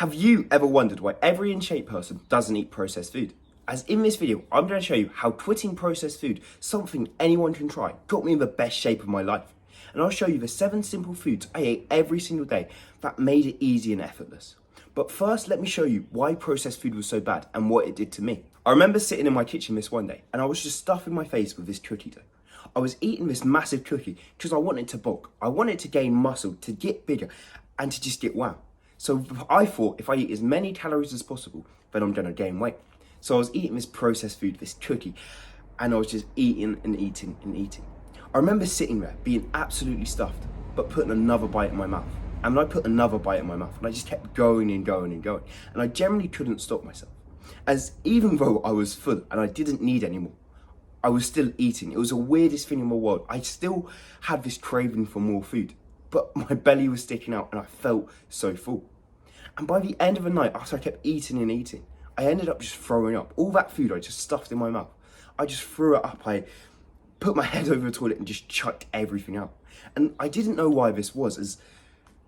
Have you ever wondered why every in shape person doesn't eat processed food? As in this video, I'm going to show you how quitting processed food, something anyone can try, got me in the best shape of my life. And I'll show you the 7 simple foods I ate every single day that made it easy and effortless. But first, let me show you why processed food was so bad and what it did to me. I remember sitting in my kitchen this one day and I was just stuffing my face with this cookie dough. I was eating this massive cookie because I wanted to bulk. I wanted to gain muscle, to get bigger and to just get wow. So I thought if I eat as many calories as possible, then I'm gonna gain weight. So I was eating this processed food, this cookie, and I was just eating and eating and eating. I remember sitting there being absolutely stuffed, but putting another bite in my mouth. And I put another bite in my mouth, and I just kept going and going and going. And I generally couldn't stop myself. As even though I was full and I didn't need any more, I was still eating. It was the weirdest thing in the world. I still had this craving for more food, but my belly was sticking out and I felt so full. And by the end of the night, after I kept eating and eating, I ended up just throwing up. All that food I just stuffed in my mouth. I just threw it up. I put my head over the toilet and just chucked everything out. And I didn't know why this was,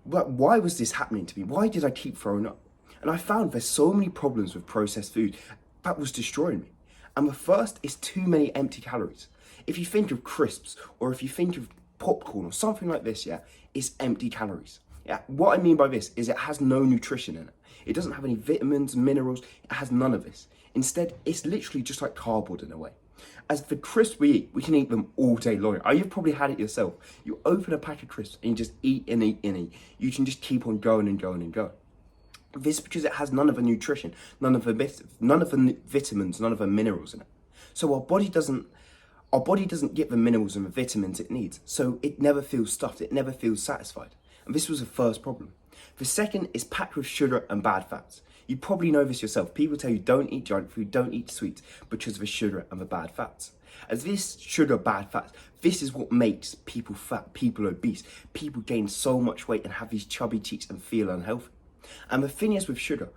why was this happening to me? Why did I keep throwing up? And I found there's so many problems with processed food that was destroying me. And the first is too many empty calories. If you think of crisps or if you think of popcorn or something like this, yeah, it's empty calories. Yeah, what I mean by this is it has no nutrition in it. It doesn't have any vitamins, minerals, it has none of this. Instead, it's literally just like cardboard in a way. As the crisps we eat, we can eat them all day long. You've probably had it yourself. You open a pack of crisps and you just eat and eat and eat. You can just keep on going and going and going. This is because it has none of the nutrition, none of the vitamins, none of the minerals in it. So our body doesn't get the minerals and the vitamins it needs. So it never feels stuffed, it never feels satisfied. And this was the first problem. The second is packed with sugar and bad fats. You probably know this yourself. People tell you don't eat junk food, don't eat sweets because of the sugar and the bad fats. As this sugar, bad fats, this is what makes people fat, people obese. People gain so much weight and have these chubby cheeks and feel unhealthy. And the thing is with sugar,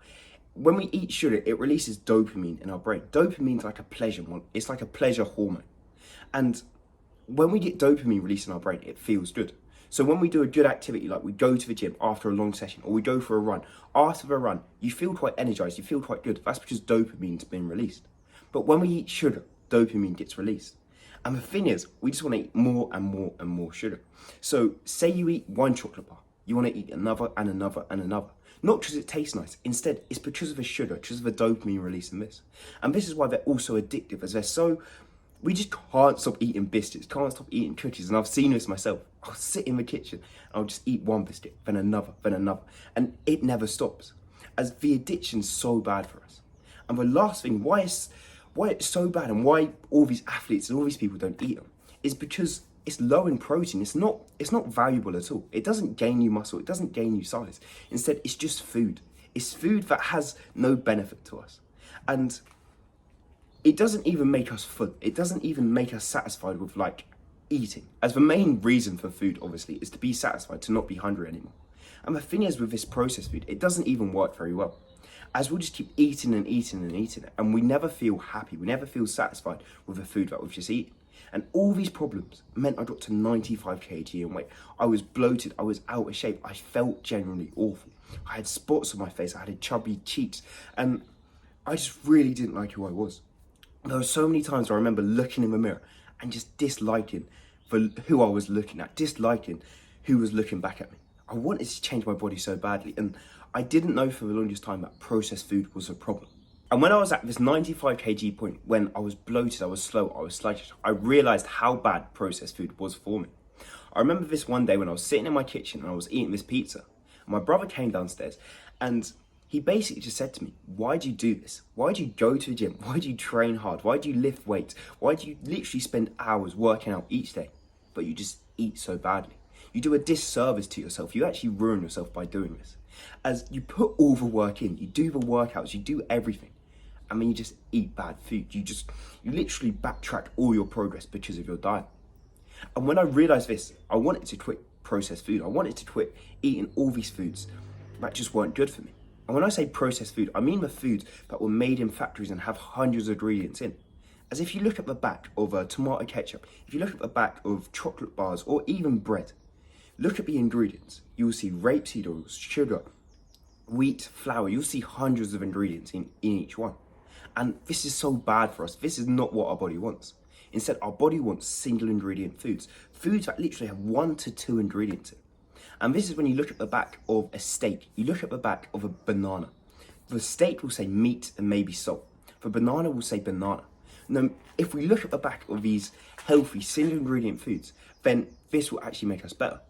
when we eat sugar, it releases dopamine in our brain. Dopamine's like a pleasure one. It's like a pleasure hormone. And when we get dopamine released in our brain, it feels good. So when we do a good activity, like we go to the gym after a long session, or we go for a run, after the run, you feel quite energized, you feel quite good. That's because dopamine's been released. But when we eat sugar, dopamine gets released. And the thing is, we just want to eat more and more and more sugar. So say you eat one chocolate bar, you want to eat another and another and another. Not because it tastes nice. Instead, it's because of the sugar, because of the dopamine release in this. And this is why they're also addictive, as they're so... We just can't stop eating biscuits, can't stop eating cookies. And I've seen this myself. I'll sit in the kitchen and I'll just eat one biscuit, then another, then another. And it never stops. As the addiction's so bad for us. And the last thing, why it's so bad and why all these athletes and all these people don't eat them is because it's low in protein. It's not valuable at all. It doesn't gain you muscle. It doesn't gain you size. Instead, it's just food. It's food that has no benefit to us. And it doesn't even make us full. It doesn't even make us satisfied with like eating. As the main reason for food, obviously, is to be satisfied, to not be hungry anymore. And the thing is with this processed food, it doesn't even work very well. As we'll just keep eating and eating and eating it, and we never feel happy, we never feel satisfied with the food that we've just eaten. And all these problems meant I got to 95 kg in weight. I was bloated, I was out of shape, I felt genuinely awful. I had spots on my face, I had chubby cheeks, and I just really didn't like who I was. There were so many times where I remember looking in the mirror and just disliking who I was looking at, disliking who was looking back at me. I wanted to change my body so badly, and I didn't know for the longest time that processed food was a problem. And when I was at this 95 kg point, when I was bloated, I was slow, I was sluggish, I realised how bad processed food was for me. I remember this one day when I was sitting in my kitchen and I was eating this pizza. And my brother came downstairs and he basically just said to me, why do you do this? Why do you go to the gym? Why do you train hard? Why do you lift weights? Why do you literally spend hours working out each day, but you just eat so badly? You do a disservice to yourself. You actually ruin yourself by doing this. As you put all the work in, you do the workouts, you do everything, and then you just eat bad food. You literally backtrack all your progress because of your diet. And when I realized this, I wanted to quit processed food. I wanted to quit eating all these foods that just weren't good for me. And when I say processed food, I mean the foods that were made in factories and have hundreds of ingredients in. As if you look at the back of a tomato ketchup, if you look at the back of chocolate bars or even bread, look at the ingredients. You will see rapeseed oils, sugar, wheat, flour, you'll see hundreds of ingredients in each one. And this is so bad for us. This is not what our body wants. Instead, our body wants single ingredient foods. Foods that literally have 1 to 2 ingredients in. And this is when you look at the back of a steak, you look at the back of a banana. The steak will say meat and maybe salt. The banana will say banana. Now, if we look at the back of these healthy single ingredient foods, then this will actually make us better.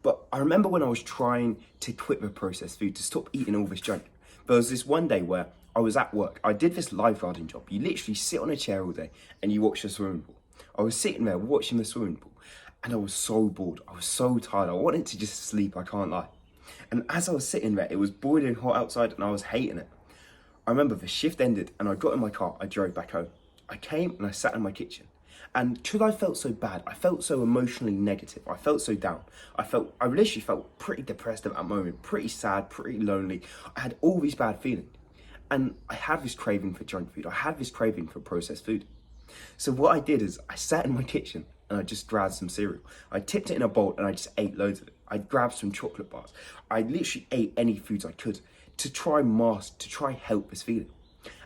But I remember when I was trying to quit the processed food, to stop eating all this junk, there was this one day where I was at work. I did this lifeguarding job. You literally sit on a chair all day and you watch the swimming pool. I was sitting there watching the swimming pool and I was so bored. I was so tired. I wanted to just sleep, I can't lie. And as I was sitting there, it was boiling hot outside and I was hating it. I remember the shift ended and I got in my car, I drove back home. I came and I sat in my kitchen. And because I felt so bad, I felt so emotionally negative, I felt so down. I literally felt pretty depressed at that moment, pretty sad, pretty lonely. I had all these bad feelings. And I had this craving for junk food. I had this craving for processed food. So what I did is I sat in my kitchen and I just grabbed some cereal. I tipped it in a bowl and I just ate loads of it. I grabbed some chocolate bars. I literally ate any foods I could to try mask, to try help this feeling.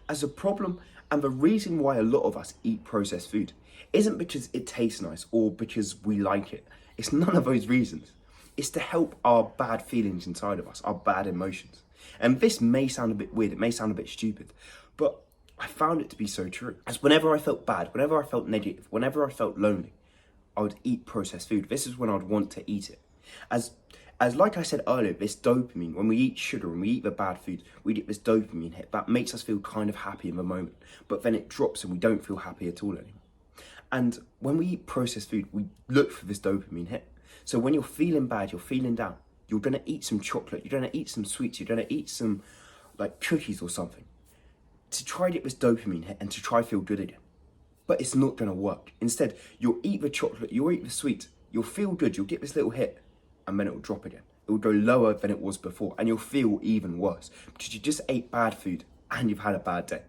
As a problem, and the reason why a lot of us eat processed food isn't because it tastes nice or because we like it. It's none of those reasons. It's to help our bad feelings inside of us, our bad emotions. And this may sound a bit weird, it may sound a bit stupid, but I found it to be so true. As whenever I felt bad, whenever I felt negative, whenever I felt lonely, I would eat processed food. This is when I'd want to eat it. As like I said earlier, this dopamine, when we eat sugar, when we eat the bad food, we get this dopamine hit that makes us feel kind of happy in the moment, but then it drops and we don't feel happy at all anymore. And when we eat processed food, we look for this dopamine hit. So when you're feeling bad, you're feeling down, you're gonna eat some chocolate, you're gonna eat some sweets, you're gonna eat some like cookies or something to try to get this dopamine hit and to try feel good again. But it's not gonna work. Instead, you'll eat the chocolate, you'll eat the sweet, you'll feel good, you'll get this little hit, and then it'll drop again. It will go lower than it was before, and you'll feel even worse because you just ate bad food and you've had a bad day.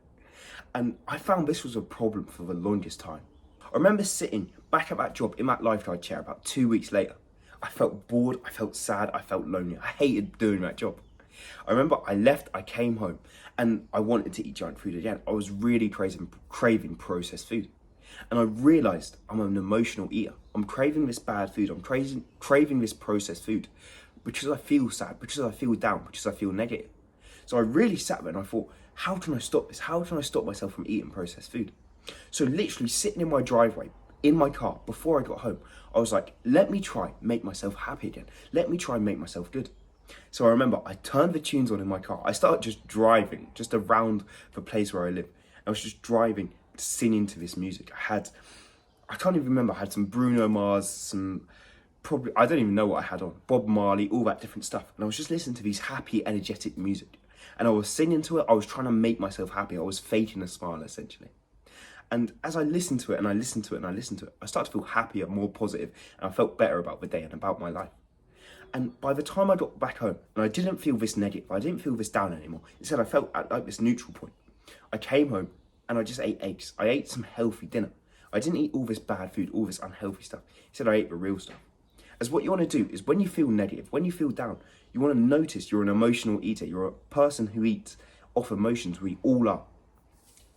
And I found this was a problem for the longest time. I remember sitting back at that job in that lifeguard chair about 2 weeks later. I felt bored, I felt sad, I felt lonely. I hated doing that job. I remember I left, I came home, and I wanted to eat junk food again. I was really craving processed food. And I realised I'm an emotional eater. I'm craving this bad food, I'm craving this processed food because I feel sad, because I feel down, because I feel negative. So I really sat there and I thought, how can I stop this? How can I stop myself from eating processed food? So literally sitting in my driveway, in my car, before I got home, I was like, let me try make myself happy again. Let me try and make myself good. So I remember I turned the tunes on in my car. I started just driving, just around the place where I live. I was just driving, singing to this music. I can't even remember, I had some Bruno Mars, I don't even know what I had on, Bob Marley, all that different stuff. And I was just listening to these happy, energetic music. And I was singing to it, I was trying to make myself happy. I was faking a smile, essentially. And as I listened to it and I listened to it and I listened to it, I started to feel happier, more positive, and I felt better about the day and about my life. And by the time I got back home, and I didn't feel this negative, I didn't feel this down anymore. Instead, I felt at like this neutral point. I came home and I just ate eggs. I ate some healthy dinner. I didn't eat all this bad food, all this unhealthy stuff. Instead, I ate the real stuff. As what you want to do is when you feel negative, when you feel down, you want to notice you're an emotional eater. You're a person who eats off emotions. We all are.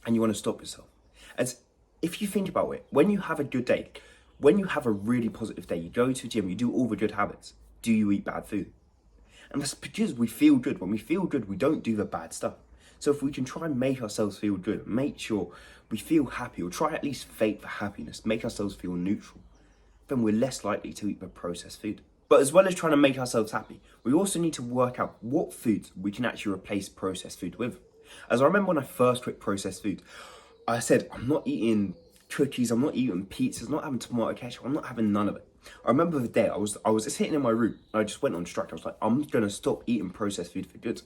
And you want to stop yourself. As if you think about it, when you have a good day, when you have a really positive day, you go to the gym, you do all the good habits, do you eat bad food? And that's because we feel good. When we feel good, we don't do the bad stuff. So if we can try and make ourselves feel good, make sure we feel happy, or try at least fake the happiness, make ourselves feel neutral, then we're less likely to eat the processed food. But as well as trying to make ourselves happy, we also need to work out what foods we can actually replace processed food with. As I remember when I first quit processed food, I said, I'm not eating cookies, I'm not eating pizzas, I'm not having tomato ketchup, I'm not having none of it. I remember the day I was just sitting in my room and I just went on strike. I was like, I'm gonna stop eating processed food for good.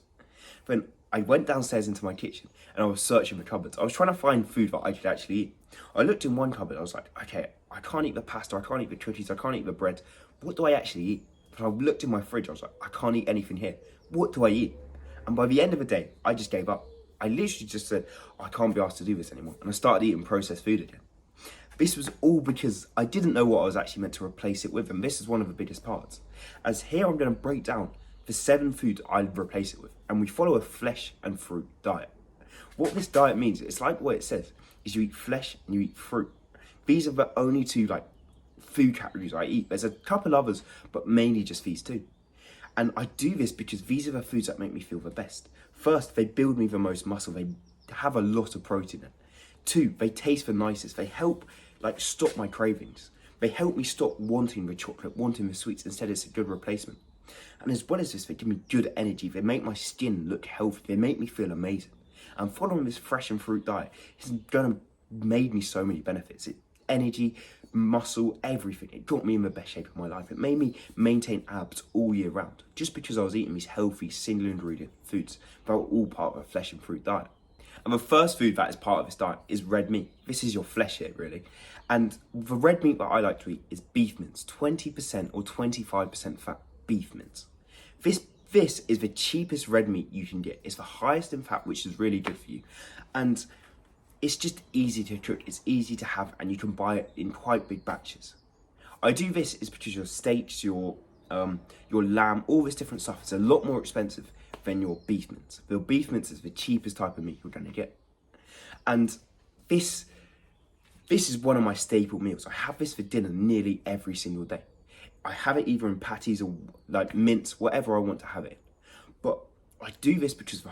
Then I went downstairs into my kitchen and I was searching the cupboards. I was trying to find food that I could actually eat. I looked in one cupboard, I was like, okay, I can't eat the pasta, I can't eat the cookies, I can't eat the bread. What do I actually eat? But I looked in my fridge, I was like, I can't eat anything here. What do I eat? And by the end of the day, I just gave up. I literally just said, I can't be asked to do this anymore. And I started eating processed food again. This was all because I didn't know what I was actually meant to replace it with. And this is one of the biggest parts. As here I'm going to break down the 7 foods I'd replace it with, and we follow a flesh and fruit diet. What this diet means, it's like what it says, is you eat flesh and you eat fruit. These are the only 2 food categories I eat. There's a couple others, but mainly just these 2. And I do this because these are the foods that make me feel the best. First, they build me the most muscle. They have a lot of protein in. 2, they taste the nicest. They help stop my cravings. They help me stop wanting the chocolate, wanting the sweets. Instead, it's a good replacement. And as well as this, they give me good energy. They make my skin look healthy. They make me feel amazing. And following this fresh and fruit diet has made me so many benefits. Energy, muscle, everything. It got me in the best shape of my life. It made me maintain abs all year round, just because I was eating these healthy, single ingredient foods that were all part of a flesh and fruit diet. And the first food that is part of this diet is red meat. This is your flesh here, really. And the red meat that I like to eat is beef mince, 20% or 25% fat beef mince. This is the cheapest red meat you can get. It's the highest in fat, which is really good for you. And it's just easy to cook, it's easy to have, and you can buy it in quite big batches. I do this is because your steaks, your lamb, all this different stuff is a lot more expensive than your beef mince. The beef mince is the cheapest type of meat you're going to get. And this is one of my staple meals. I have this for dinner nearly every single day. I have it either in patties or mince, whatever I want to have it in. But I do this because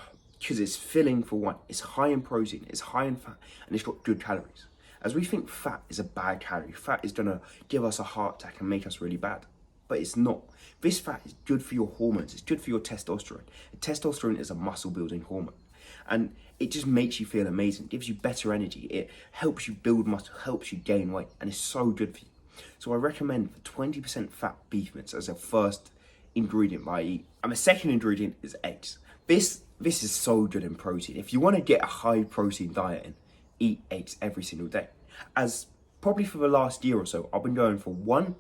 it's filling for one. It's high in protein, it's high in fat, and it's got good calories. As we think fat is a bad calorie, fat is gonna give us a heart attack and make us really bad. But it's not. This fat is good for your hormones, it's good for your testosterone. And testosterone is a muscle building hormone. And it just makes you feel amazing, it gives you better energy, it helps you build muscle, helps you gain weight, and it's so good for you. So I recommend the 20% fat beef mince as a first ingredient that I eat. And the second ingredient is eggs. This is so good in protein. If you want to get a high protein diet in, eat eggs every single day. As probably for the last year or so, I've been going for 1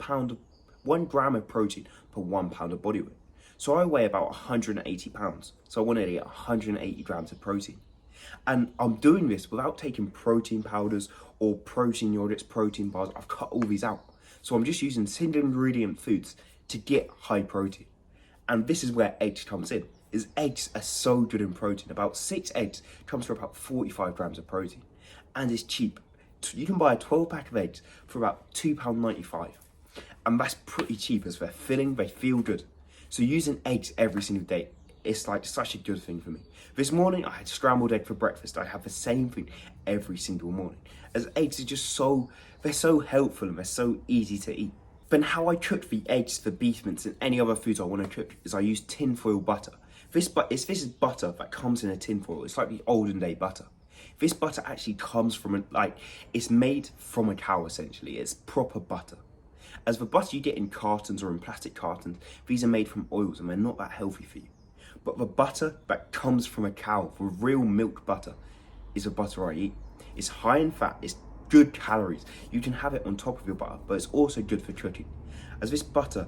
gram of protein per 1 pound of body weight. So I weigh about 180 pounds. So I want to get 180 grams of protein. And I'm doing this without taking protein powders or protein yogurts, protein bars. I've cut all these out. So I'm just using single ingredient foods to get high protein. And this is where eggs comes in. Eggs are so good in protein. About 6 eggs comes for about 45 grams of protein. And it's cheap. You can buy a 12 pack of eggs for about £2.95. And that's pretty cheap as they're filling, they feel good. So using eggs every single day, it's such a good thing for me. This morning I had scrambled egg for breakfast. I have the same thing every single morning. As eggs are just they're so helpful and they're so easy to eat. But how I cook the eggs, the beef mince and any other foods I want to cook is I use tinfoil butter. This is butter that comes in a tinfoil. It's like the olden day butter. This butter actually comes from it's made from a cow essentially. It's proper butter. As the butter you get in cartons or in plastic cartons, these are made from oils and they're not that healthy for you. But the butter that comes from a cow, the real milk butter, is the butter I eat. It's high in fat, it's good calories. You can have it on top of your butter, but it's also good for cooking. As this butter,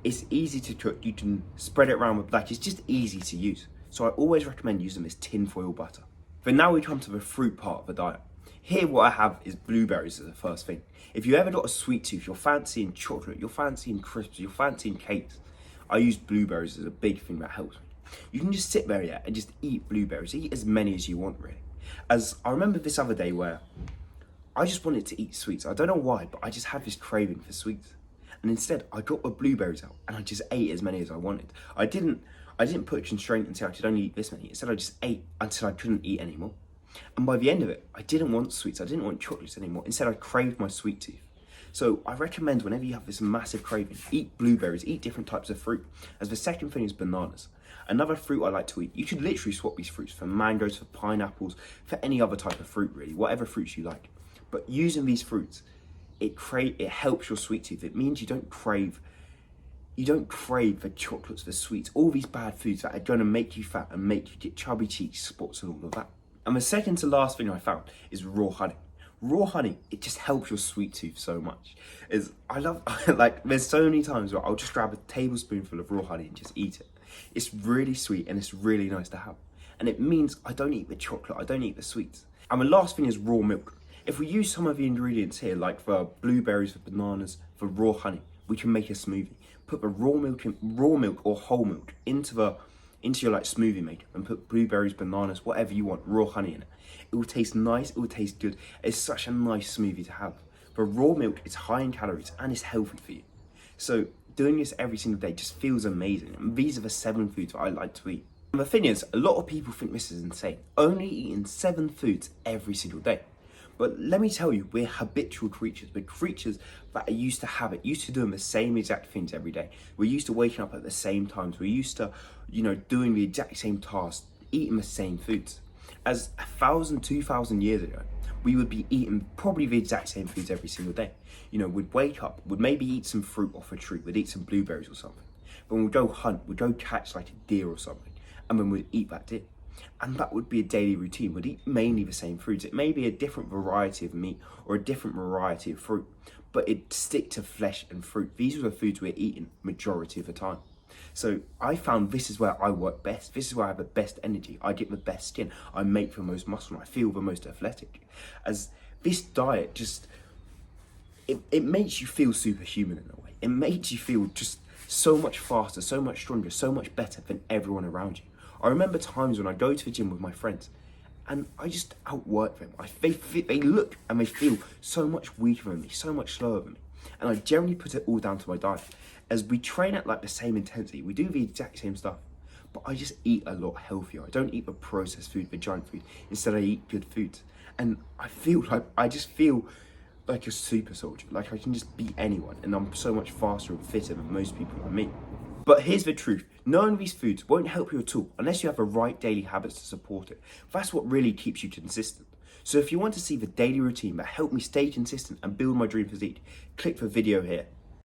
it's easy to cook, you can spread it around with it's just easy to use. So I always recommend using this tinfoil butter. But now we come to the fruit part of the diet. Here what I have is blueberries as the first thing. If you ever got a sweet tooth, you're fancying chocolate, you're fancying crisps, you're fancying cakes, I use blueberries as a big thing that helps me. You can just sit there and just eat blueberries, eat as many as you want really. As I remember this other day where I just wanted to eat sweets. I don't know why, but I just had this craving for sweets. And instead I got the blueberries out and I just ate as many as I wanted. I didn't put a constraint and say I could only eat this many. Instead I just ate until I couldn't eat anymore. And by the end of it, I didn't want sweets, I didn't want chocolates anymore. Instead I craved my sweet tooth. So I recommend whenever you have this massive craving, eat blueberries, eat different types of fruit. As the second thing is bananas. Another fruit I like to eat, you could literally swap these fruits for mangoes, for pineapples, for any other type of fruit really, whatever fruits you like. But using these fruits, it helps your sweet tooth. It means you don't crave the chocolates, the sweets, all these bad foods that are going to make you fat and make you get chubby cheeks, spots and all of that. And the second to last thing I found is raw honey. Raw honey, it just helps your sweet tooth so much. There's so many times where I'll just grab a tablespoonful of raw honey and just eat it. It's really sweet and it's really nice to have. And it means I don't eat the chocolate, I don't eat the sweets. And the last thing is raw milk. If we use some of the ingredients here, like for blueberries, for bananas, for raw honey, we can make a smoothie. put the raw milk or whole milk into your like smoothie maker and put blueberries, bananas, whatever you want, raw honey in it. It will taste nice, it will taste good. It's such a nice smoothie to have. The raw milk is high in calories and it's healthy for you. So doing this every single day just feels amazing. And these are the 7 foods that I like to eat. And the thing is, a lot of people think this is insane, only eating 7 foods every single day. But let me tell you, we're habitual creatures. We're creatures that are used to habit, used to doing the same exact things every day. We're used to waking up at the same times. We're used to, doing the exact same tasks, eating the same foods. As 1,000, 2,000 years ago, we would be eating probably the exact same foods every single day. We'd wake up, we'd maybe eat some fruit off a tree, we'd eat some blueberries or something. But when we'd go hunt, we'd go catch like a deer or something, and then we'd eat that deer. And that would be a daily routine. We'd eat mainly the same foods. It may be a different variety of meat or a different variety of fruit, but it'd stick to flesh and fruit. These were the foods we're eating majority of the time. So I found this is where I work best. This is where I have the best energy. I get the best skin. I make the most muscle. I feel the most athletic. As this diet just, it makes you feel superhuman in a way. It makes you feel just so much faster, so much stronger, so much better than everyone around you. I remember times when I go to the gym with my friends and I just outwork them. They look and they feel so much weaker than me, so much slower than me. And I generally put it all down to my diet. As we train at like the same intensity, we do the exact same stuff, but I just eat a lot healthier. I don't eat the processed food, the junk food. Instead I eat good foods. And I just feel like a super soldier. Like I can just beat anyone and I'm so much faster and fitter than most people like me. But here's the truth, knowing these foods won't help you at all unless you have the right daily habits to support it. That's what really keeps you consistent. So if you want to see the daily routine that helped me stay consistent and build my dream physique, click the video here.